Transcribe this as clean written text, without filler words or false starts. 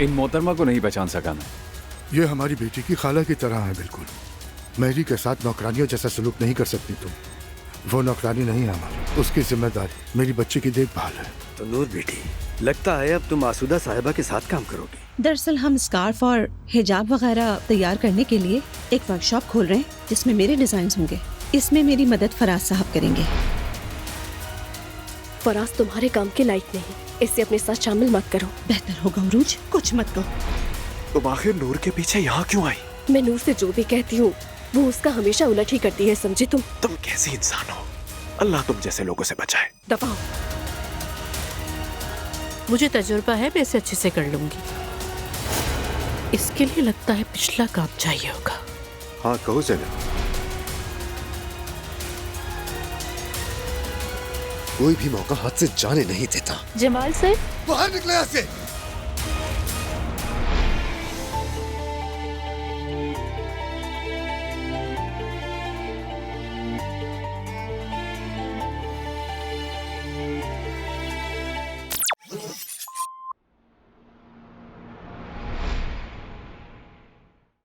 इन मोहतरमा को नहीं पहचान सका मैं। ये हमारी बेटी की खाला की तरह है बिल्कुल। मेरी के साथ नौकरानियों जैसा सलूक नहीं कर सकती तुम। वो नौकरानी नहीं है हमारी, उसकी जिम्मेदारी मेरी बच्ची की देखभाल है। तो नूर बेटी, लगता है अब तुम आसूदा साहिबा के साथ काम करोगी। दरअसल हम स्कार्फ और हिजाब वगैरह तैयार करने के लिए एक वर्कशॉप खोल रहे हैं जिसमें मेरे डिजाइन होंगे। इसमें मेरी मदद फराज साहब करेंगे। फराज तुम्हारे काम के लायक नहीं, इससे अपने साथ शामिल मत करो। बेहतर होगा उरूज कुछ मत कहो। तुम आखिर नूर के पीछे यहाँ क्यों आई? मैं नूर से जो भी कहती हूँ वो उसका हमेशा उलट ही करती है, समझे तुम? तुम कैसी इंसान हो? अल्लाह तुम जैसे लोगों से बचाए। दबाओ। मुझे तजुर्बा है, मैं इसे अच्छे से कर लूंगी। इसके लिए लगता है पिछला काम चाहिए होगा। हाँ कहो ज़ैनब। कोई भी मौका हाथ से जाने नहीं देता। जमाल सर, बाहर निकले यहाँ से।